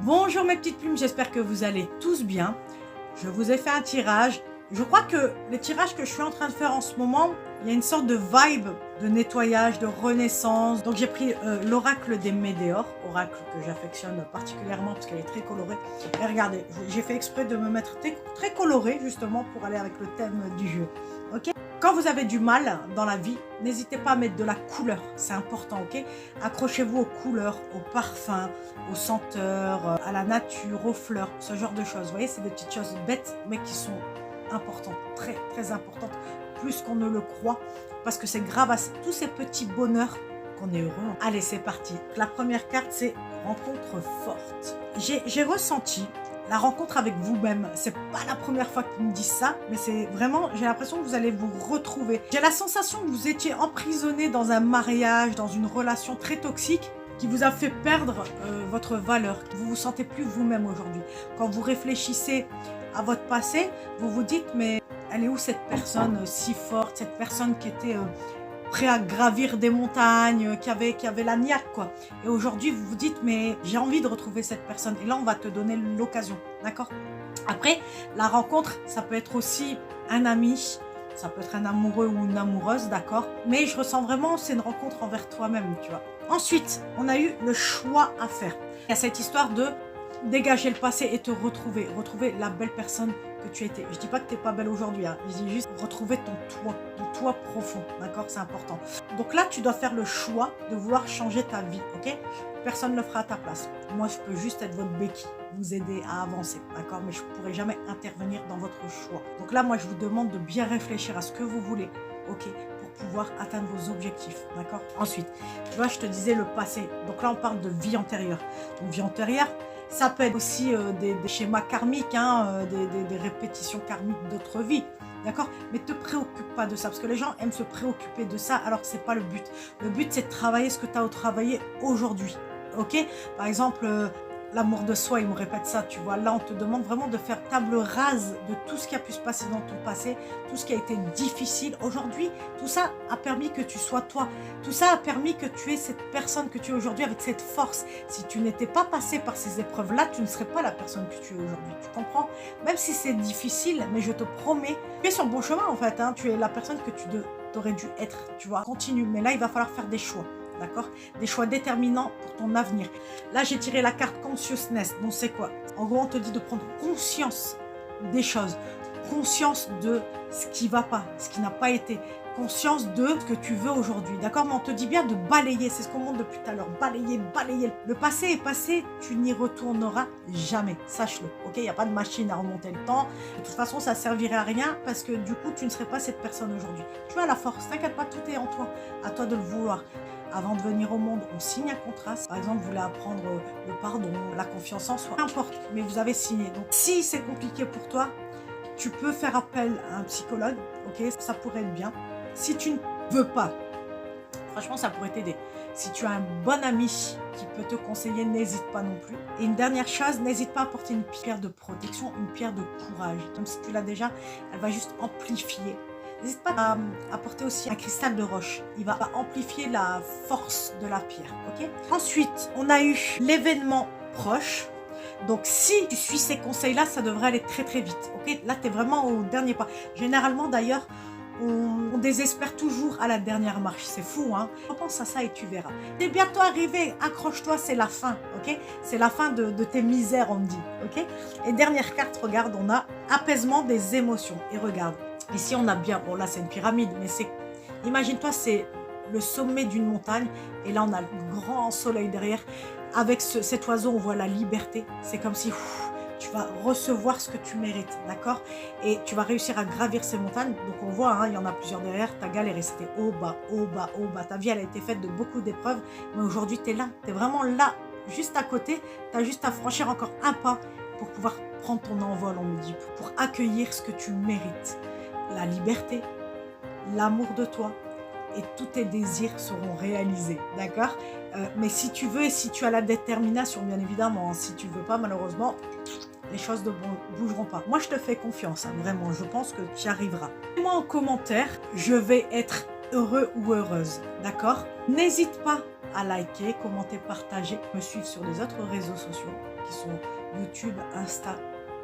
Bonjour mes petites plumes, j'espère que vous allez tous bien. Je vous ai fait un tirage. Je crois que les tirages que je suis en train de faire en ce moment, il y a une sorte de vibe de nettoyage, de renaissance. Donc j'ai pris l'oracle des Médéors, oracle que j'affectionne particulièrement parce qu'elle est très colorée. Et regardez, j'ai fait exprès de me mettre très colorée justement pour aller avec le thème du jeu. Ok ? Quand vous avez du mal dans la vie, n'hésitez pas à mettre de la couleur, c'est important, ok? Accrochez-vous aux couleurs, aux parfums, aux senteurs, à la nature, aux fleurs, ce genre de choses. Vous voyez, c'est des petites choses bêtes, mais qui sont importantes, très importantes, plus qu'on ne le croit, parce que c'est grave à tous ces petits bonheurs qu'on est heureux. Allez, c'est parti. La première carte, c'est rencontre forte. J'ai ressenti la rencontre avec vous-même. C'est pas la première fois qu'ils me disent ça, mais c'est vraiment, j'ai l'impression que vous allez vous retrouver. J'ai la sensation que vous étiez emprisonné dans un mariage, dans une relation très toxique, qui vous a fait perdre votre valeur. Vous vous sentez plus vous-même aujourd'hui. Quand vous réfléchissez à votre passé, vous vous dites, mais elle est où cette personne si forte, cette personne qui était prêt à gravir des montagnes, qui avait la niaque, quoi. Et aujourd'hui, vous vous dites, mais j'ai envie de retrouver cette personne. Et là, on va te donner l'occasion, d'accord? Après, la rencontre, ça peut être aussi un ami, ça peut être un amoureux ou une amoureuse, d'accord? Mais je ressens vraiment, c'est une rencontre envers toi-même, tu vois. Ensuite, on a eu le choix à faire. Il y a cette histoire de dégager le passé et te retrouver la belle personne que tu étais. Je dis pas que tu n'es pas belle aujourd'hui, hein. Je dis juste retrouver ton toi profond, d'accord? C'est important. Donc là, tu dois faire le choix de vouloir changer ta vie, ok? Personne ne le fera à ta place. Moi, je peux juste être votre béquille, vous aider à avancer, d'accord? Mais je ne pourrai jamais intervenir dans votre choix. Donc là, moi, je vous demande de bien réfléchir à ce que vous voulez, ok? Pour pouvoir atteindre vos objectifs, d'accord? Ensuite, tu vois, je te disais le passé. Donc là, on parle de vie antérieure. Donc, vie antérieure, ça peut être aussi des schémas karmiques, hein, des répétitions karmiques d'autres vies. D'accord? Mais ne te préoccupe pas de ça, parce que les gens aiment se préoccuper de ça, alors que ce n'est pas le but. Le but, c'est de travailler ce que tu as à travailler aujourd'hui. Ok? Par exemple, l'amour de soi, il me répète ça, tu vois. Là, on te demande vraiment de faire table rase de tout ce qui a pu se passer dans ton passé, tout ce qui a été difficile. Aujourd'hui, tout ça a permis que tu sois toi. Tout ça a permis que tu aies cette personne que tu es aujourd'hui avec cette force. Si tu n'étais pas passé par ces épreuves-là, tu ne serais pas la personne que tu es aujourd'hui. Tu comprends? Même si c'est difficile, mais je te promets, tu es sur le bon chemin en fait. Hein. Tu es la personne que tu aurais dû être, tu vois. Continue, mais là, il va falloir faire des choix. D'accord? Des choix déterminants pour ton avenir. Là, j'ai tiré la carte Consciousness. Donc, c'est quoi? En gros, on te dit de prendre conscience des choses. Conscience de ce qui ne va pas, ce qui n'a pas été. Conscience de ce que tu veux aujourd'hui. D'accord? Mais on te dit bien de balayer. C'est ce qu'on montre depuis tout à l'heure. Balayer. Le passé est passé. Tu n'y retourneras jamais. Sache-le. Ok? Il n'y a pas de machine à remonter le temps. De toute façon, ça ne servirait à rien parce que du coup, tu ne serais pas cette personne aujourd'hui. Tu as la force. T'inquiète pas, tout est en toi. À toi de le vouloir. Avant de venir au monde, on signe un contrat. Par exemple, vous voulez apprendre le pardon, la confiance en soi, peu importe, mais vous avez signé. Donc, si c'est compliqué pour toi, tu peux faire appel à un psychologue, ok? Ça pourrait être bien. Si tu ne veux pas, franchement, ça pourrait t'aider. Si tu as un bon ami qui peut te conseiller, n'hésite pas non plus. Et une dernière chose, n'hésite pas à porter une pierre de protection, une pierre de courage. Même si tu l'as déjà, elle va juste amplifier. N'hésite pas à apporter aussi un cristal de roche. Il va amplifier la force de la pierre. Okay? Ensuite, on a eu l'événement proche. Donc, si tu suis ces conseils-là, ça devrait aller très vite. Okay? Là, tu es vraiment au dernier pas. Généralement, d'ailleurs, on désespère toujours à la dernière marche. C'est fou, hein? Pense à ça et tu verras. C'est bientôt arrivé. Accroche-toi, c'est la fin. Ok? C'est la fin de tes misères, on me dit. Ok? Et dernière carte, regarde, on a apaisement des émotions. Et regarde. Ici, on a bien, bon là c'est une pyramide, mais c'est, imagine-toi, c'est le sommet d'une montagne, et là on a le grand soleil derrière. Avec cet oiseau, on voit la liberté. C'est comme si tu vas recevoir ce que tu mérites, d'accord? Et tu vas réussir à gravir ces montagnes. Donc on voit, hein, il y en a plusieurs derrière, ta galère, c'était au bas. Ta vie, elle a été faite de beaucoup d'épreuves, mais aujourd'hui, tu es là, tu es vraiment là, juste à côté. Tu as juste à franchir encore un pas pour pouvoir prendre ton envol, on me dit, pour accueillir ce que tu mérites. La liberté, l'amour de toi et tous tes désirs seront réalisés, d'accord? Mais si tu veux et si tu as la détermination, bien évidemment, hein, si tu ne veux pas, malheureusement, les choses ne bougeront pas. Moi, je te fais confiance, hein, vraiment, je pense que tu y arriveras. Moi, en commentaire, je vais être heureux ou heureuse, d'accord? N'hésite pas à liker, commenter, partager, me suivre sur les autres réseaux sociaux qui sont YouTube, Insta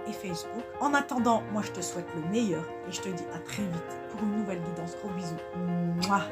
et Facebook. En attendant, moi je te souhaite le meilleur et je te dis à très vite pour une nouvelle guidance. Gros bisous. Mouah.